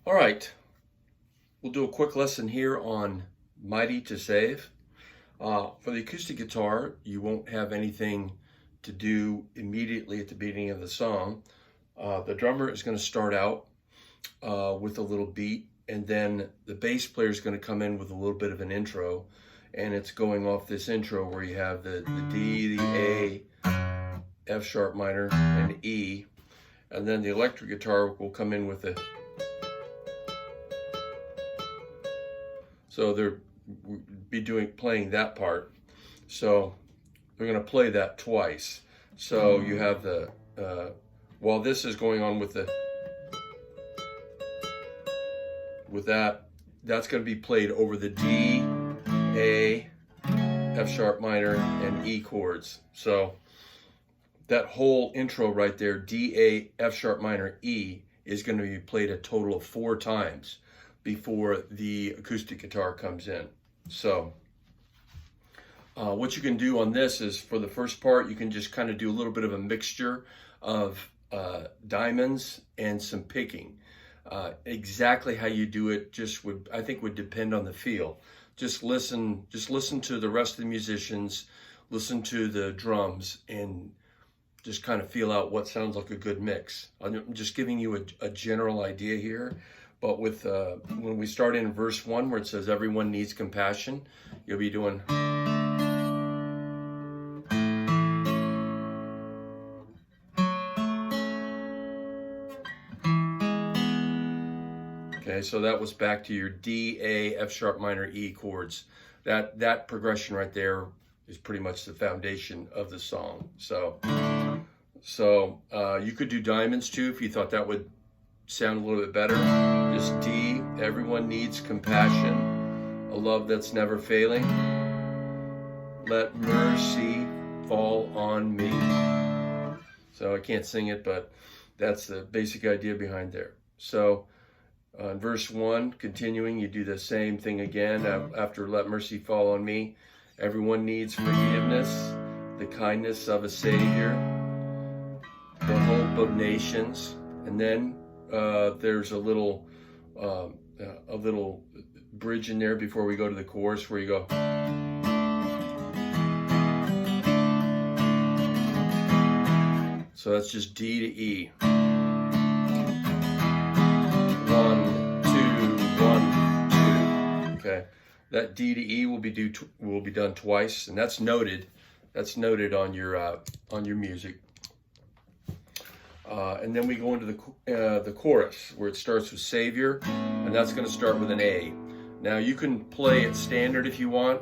All right, we'll do a quick lesson here on Mighty to Save. For the acoustic guitar, you won't have anything to do immediately at the beginning of the song. The drummer is going to start out with a little beat, and then the bass player is going to come in with a little bit of an intro, and it's going off this intro where you have the D, the A, F sharp minor, and E, and then the electric guitar will come in with a. So they're playing that part. So they're going to play that twice. So you have the while this is going on with that's going to be played over the D, A, F sharp minor, and E chords. So that whole intro right there, D, A, F sharp minor, E, is going to be played a total of 4 times before the acoustic guitar comes in. So what you can do on this is, for the first part, you can just kind of do a little bit of a mixture of diamonds and some picking. Exactly how you do it I think would depend on the feel. Just listen to the rest of the musicians, listen to the drums, and just kind of feel out what sounds like a good mix. I'm just giving you a general idea here. But with when we start in verse 1 where it says everyone needs compassion, you'll be doing. Okay, so that was back to your D, A, F sharp minor, E chords. That progression right there is pretty much the foundation of the song. So you could do diamonds too if you thought that would sound a little bit better. Just D, everyone needs compassion, a love that's never failing. Let mercy fall on me. So I can't sing it, but that's the basic idea behind there. So in verse 1, continuing, you do the same thing again after let mercy fall on me. Everyone needs forgiveness, the kindness of a Savior, the hope of nations. And then there's a little bridge in there before we go to the chorus where you go. So that's just D to E. 1, 2, 1, 2. Okay, that D to E will be done twice, and that's noted. That's noted on your music. And then we go into the chorus where it starts with Savior, and that's going to start with an A. Now you can play it standard if you want.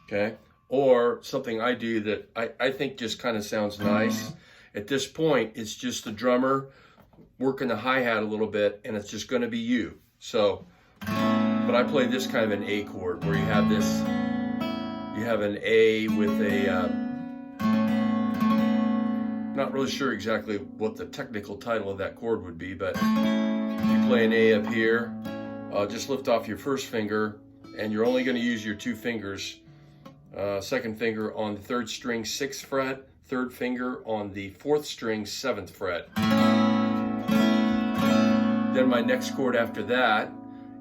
Okay, or something I do that I think just kind of sounds nice. At this point, it's just the drummer working the hi-hat a little bit, and it's just going to be you. So, but I play this kind of an A chord where you have an A with a, not really sure exactly what the technical title of that chord would be, but you play an A up here, just lift off your first finger, and you're only going to use your 2 fingers, second finger on the 3rd string 6th fret, third finger on the 4th string 7th fret. Then my next chord after that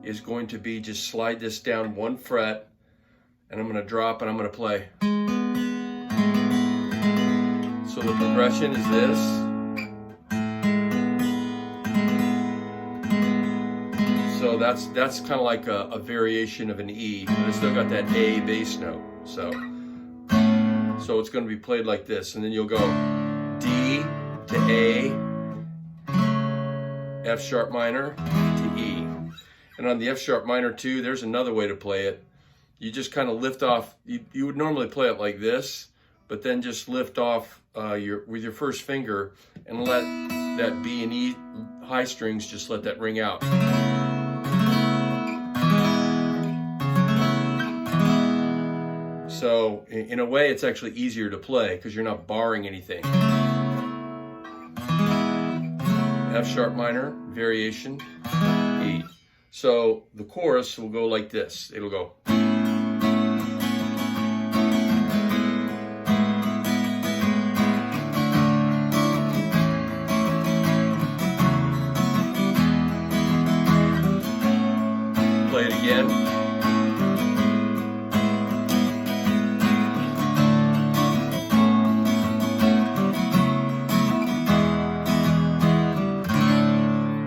is going to be just slide this down 1 fret, and I'm going to drop and I'm going to play. So the progression is this. So that's kind of like a variation of an E, but it's still got that A bass note. So it's going to be played like this, and then you'll go D to A, F sharp minor to E. And on the F sharp minor too, there's another way to play it. You just kind of lift off, you would normally play it like this, but then just lift off with your first finger and let that B and E high strings, just let that ring out. So in a way, it's actually easier to play because you're not barring anything. F sharp minor, variation, E. So the chorus will go like this. It'll go. play it again.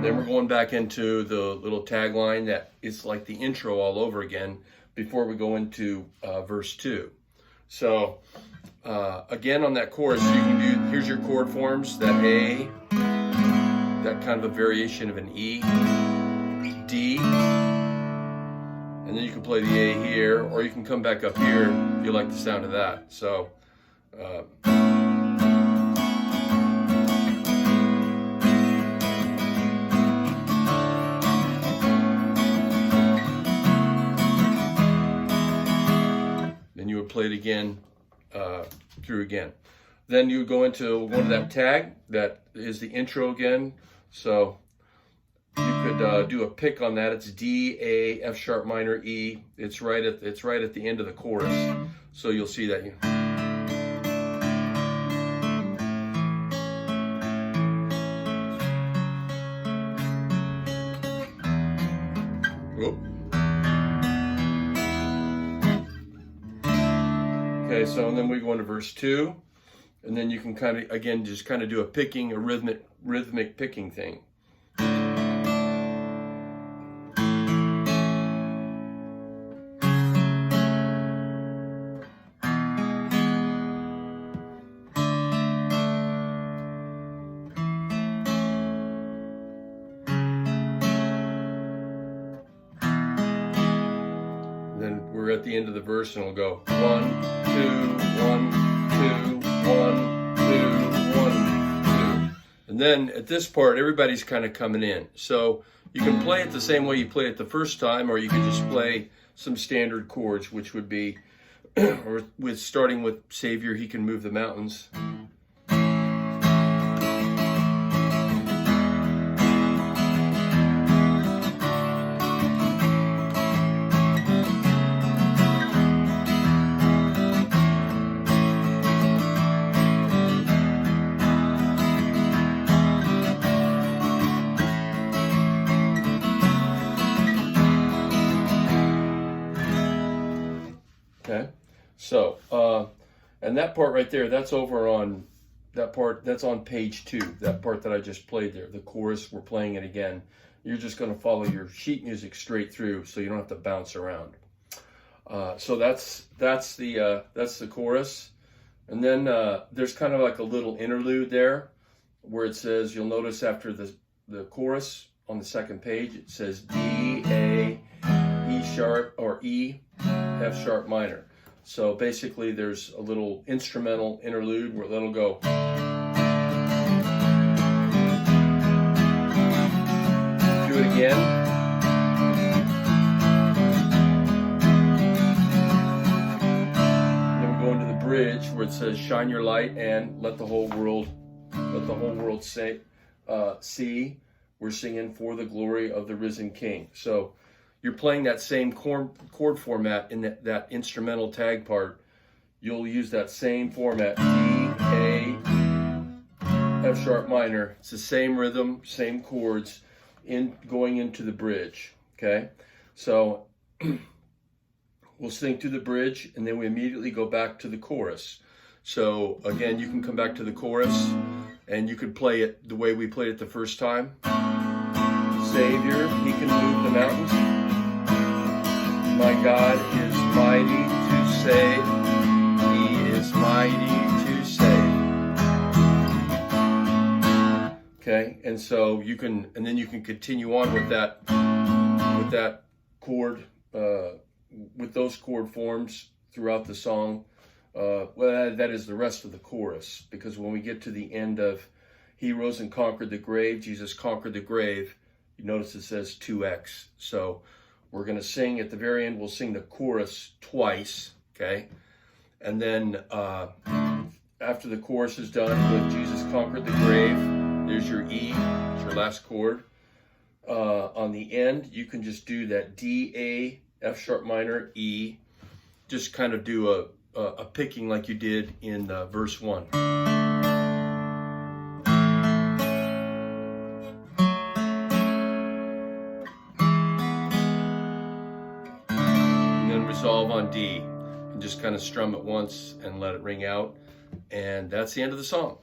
Then we're going back into the little tagline that is like the intro all over again before we go into verse 2. So again, on that chorus, you can do, here's your chord forms, that A, that kind of a variation of an E, D, and then you can play the A here, or you can come back up here if you like the sound of that. So then you would play it again through again. Then you would go into that tag that is the intro again. So you could do a pick on that. It's D, A, F sharp minor, E. It's right at the end of the chorus. So you'll see that. Whoop. Okay, so and then we go into verse 2, and then you can kind of again just kind of do a picking, a rhythmic picking thing. Then we're at the end of the verse and we'll go 1, 2, 1, 2, 1, 2, 1, 2. And then at this part, everybody's kind of coming in. So you can play it the same way you played it the first time, or you can just play some standard chords, which would be, or with starting with Savior, He Can Move the Mountains. Okay, so and that part right there, that's over on that part, that's on page 2, that part that I just played there, the chorus. We're playing it again. You're just going to follow your sheet music straight through, so you don't have to bounce around. So that's the chorus, and then there's kind of like a little interlude there where it says, you'll notice after the chorus on the second page, it says D, A, E sharp, or E, F sharp minor. So basically there's a little instrumental interlude where it'll go. Do it again. Then we go into the bridge where it says shine your light and let the whole world say, see, we're singing for the glory of the risen King. So you're playing that same chord format in that instrumental tag part. You'll use that same format, D, A, F sharp minor. It's the same rhythm, same chords going into the bridge, okay? So we'll sing through the bridge, and then we immediately go back to the chorus. So again, you can come back to the chorus, and you could play it the way we played it the first time. Savior, He can move the mountains. My God is mighty to save. He is mighty to save. Okay, and so you can, and then you can continue on with that chord, with those chord forms throughout the song. Well, that is the rest of the chorus, because when we get to the end of He rose and conquered the grave, Jesus conquered the grave, you notice it says 2x. So we're going to sing at the very end, we'll sing the chorus twice, okay? And then after the chorus is done with Jesus conquered the grave, there's your E, it's your last chord. On the end, you can just do that D, A, F sharp minor, E. Just kind of do a picking like you did in verse 1. resolve on D, and just kind of strum it once and let it ring out. And that's the end of the song.